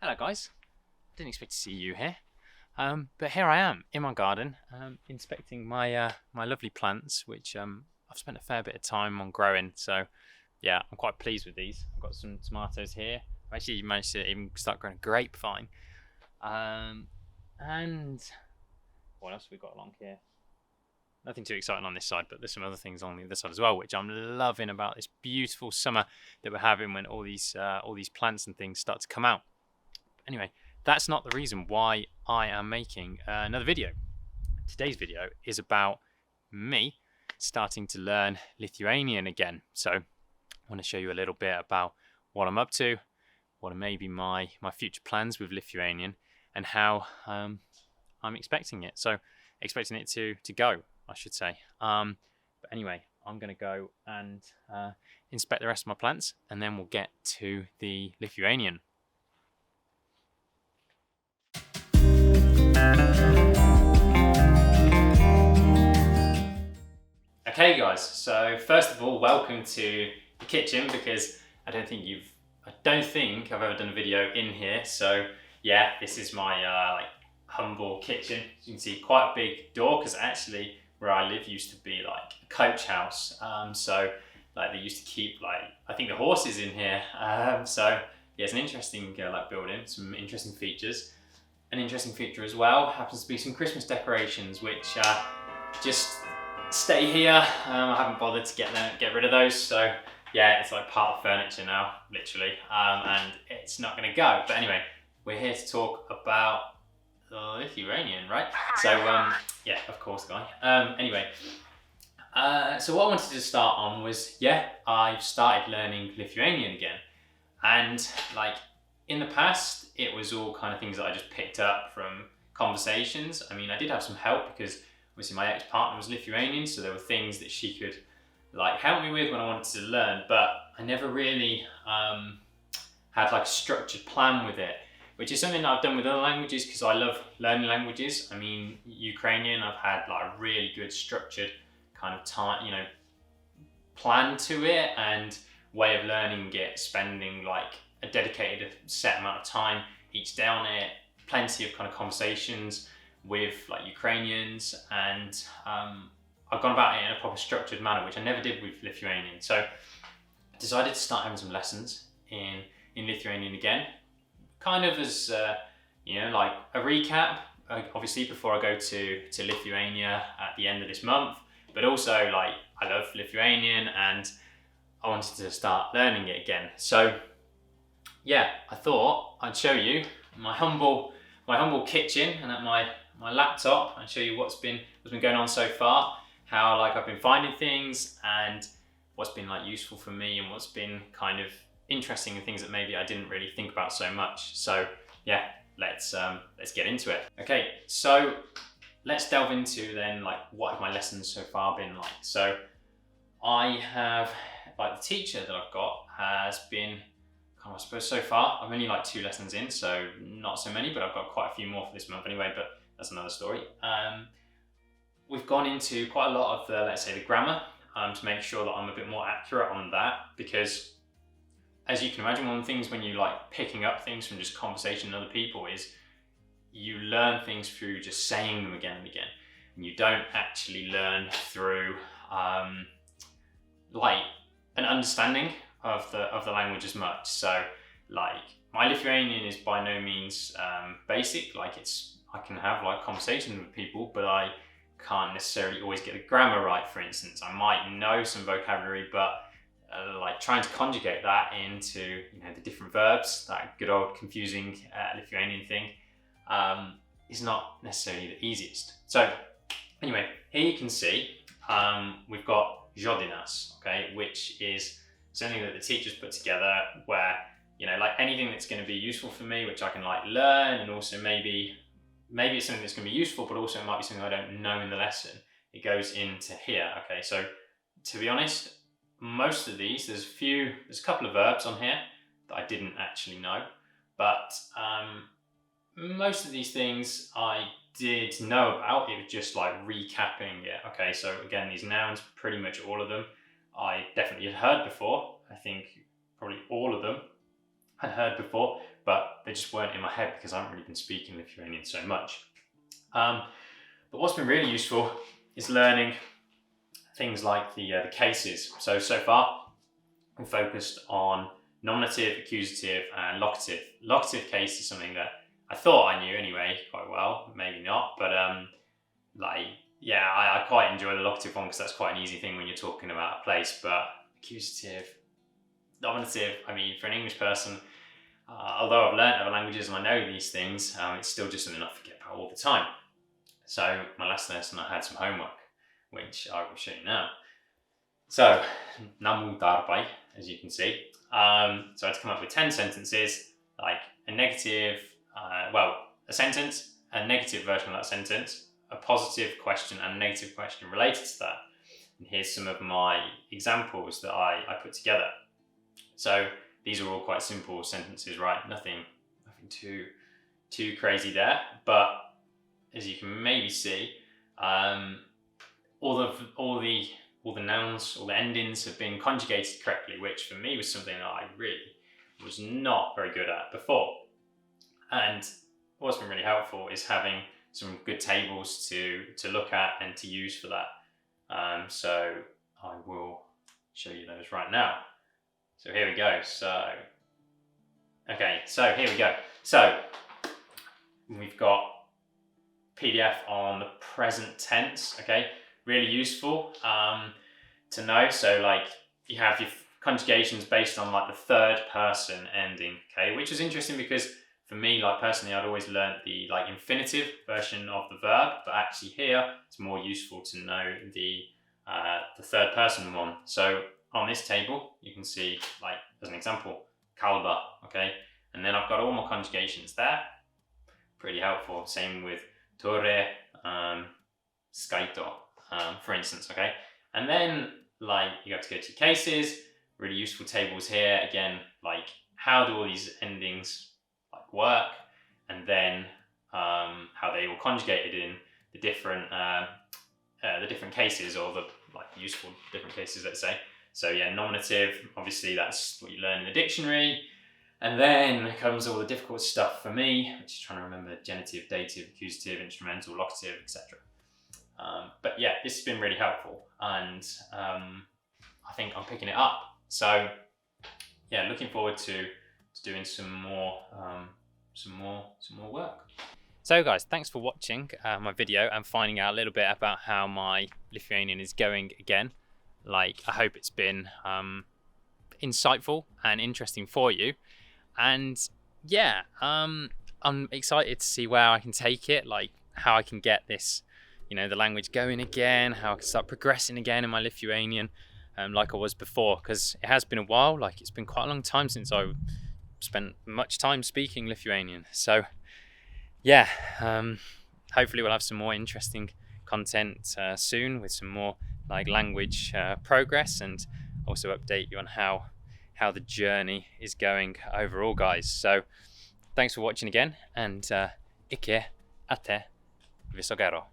Hello guys, didn't expect to see you here, but here I am in my garden, inspecting my lovely plants, which I've spent a fair bit of time on growing. So yeah, I'm quite pleased with these. I've got some tomatoes here. I've actually managed to even start growing a grapevine. And what else have we got along here? Nothing too exciting on this side, but there's some other things on the other side as well, which I'm loving about this beautiful summer that we're having when all these plants and things start to come out. Anyway, that's not the reason why I am making another video. Today's video is about me starting to learn Lithuanian again. So I want to show you a little bit about what I'm up to, what are maybe my future plans with Lithuanian, and how I'm expecting it. So expecting it to go, I should say. But anyway, I'm going to go and inspect the rest of my plants, and then we'll get to the Lithuanian. Okay guys, so first of all, welcome to the kitchen, because I don't think I've ever done a video in here. So yeah, this is my humble kitchen. As you can see, quite a big door, because actually where I live used to be like a coach house. So they used to keep I think the horses in here. So yeah, it's an interesting building, some interesting features. An interesting feature as well happens to be some Christmas decorations, which just stay here. I haven't bothered to get rid of those, so yeah, it's like part of furniture now, literally, and it's not going to go. But anyway, we're here to talk about the Lithuanian, right? So yeah, of course, guy. Anyway, so what I wanted to start on was, yeah, I've started learning Lithuanian again, and in the past, it was all kind of things that I just picked up from conversations. I mean, I did have some help because obviously my ex-partner was Lithuanian, so there were things that she could help me with when I wanted to learn, but I never really had a structured plan with it, which is something that I've done with other languages because I love learning languages. I mean, Ukrainian, I've had a really good structured kind of time, plan to it and way of learning it, spending a dedicated set amount of time each day on it, plenty of kind of conversations with Ukrainians, and I've gone about it in a proper structured manner, which I never did with Lithuanian. So I decided to start having some lessons in Lithuanian again, kind of as a recap, obviously before I go to Lithuania at the end of this month, but also I love Lithuanian and I wanted to start learning it again. So yeah, I thought I'd show you my humble kitchen and at my laptop and show you what's been going on so far, how I've been finding things and what's been useful for me and what's been kind of interesting and things that maybe I didn't really think about so much. So yeah, let's get into it. Okay, so let's delve into then what have my lessons so far been like. So I have the teacher that I've got has been, I suppose so far I'm only 2 lessons in, so not so many, but I've got quite a few more for this month anyway, but that's another story. We've gone into quite a lot of the, let's say, the grammar, to make sure that I'm a bit more accurate on that, because as you can imagine, one of the things when you picking up things from just conversation with other people is you learn things through just saying them again and again, and you don't actually learn through an understanding of the language as much. So my Lithuanian is by no means basic. I can have conversations with people, but I can't necessarily always get the grammar right. For instance, I might know some vocabulary, but trying to conjugate that into the different verbs, that good old confusing Lithuanian thing, is not necessarily the easiest. So anyway, here you can see we've got žodynas, okay, which is something that the teachers put together where, anything that's going to be useful for me, which I can learn, and also maybe it's something that's going to be useful, but also it might be something I don't know in the lesson. It goes into here, okay? So to be honest, most of these, there's a couple of verbs on here that I didn't actually know, but most of these things I did know about. It was just recapping it. Okay, so again, these nouns, pretty much all of them I definitely had heard before. I think probably all of them I'd heard before, but they just weren't in my head because I haven't really been speaking Lithuanian so much. But what's been really useful is learning things like the cases. So far, we've focused on nominative, accusative, and locative. Locative case is something that I thought I knew anyway quite well, maybe not, but I quite enjoy the locative one because that's quite an easy thing when you're talking about a place. But accusative, nominative, I mean, for an English person, although I've learned other languages and I know these things, it's still just something I forget about all the time. So my last lesson I had some homework, which I will show you now. So, namu darbai, as you can see. So I had to come up with 10 sentences, like a negative, a sentence, a negative version of that sentence, a positive question and a negative question related to that. And here's some of my examples that I put together. So these are all quite simple sentences, right? Nothing too crazy there. But as you can maybe see, all the nouns, all the endings have been conjugated correctly, which for me was something that I really was not very good at before. And what's been really helpful is having some good tables to look at and to use for that. So I will show you those right now. So here we go. So here we go. So we've got PDF on the present tense, okay? Really useful to know. So like you have your conjugations based on like the third person ending, okay? Which was interesting because for me, like personally, I'd always learned the like infinitive version of the verb, but actually here it's more useful to know the third person one. So on this table, you can see like as an example, kalba, okay? And then I've got all my conjugations there. Pretty helpful. Same with tore, skaito, for instance, okay? And then like you have to go to cases, really useful tables here. Again, like how do all these endings like work, and then how they all conjugated in the different cases, or the like useful different cases, let's say. So yeah, nominative, obviously that's what you learn in the dictionary. And then comes all the difficult stuff for me, which is trying to remember genitive, dative, accusative, instrumental, locative, etc. But yeah, this has been really helpful, and I think I'm picking it up. So yeah, looking forward to doing some more work. So guys, thanks for watching my video and finding out a little bit about how my Lithuanian is going again. Like, I hope it's been insightful and interesting for you. And yeah, I'm excited to see where I can take it, like how I can get this, the language going again, how I can start progressing again in my Lithuanian, like I was before, because it has been a while. Like, it's been quite a long time since I spent much time speaking Lithuanian. So yeah, hopefully we'll have some more interesting content soon with some more like language progress, and also update you on how the journey is going overall, guys. So thanks for watching again, and Ike ate visogero.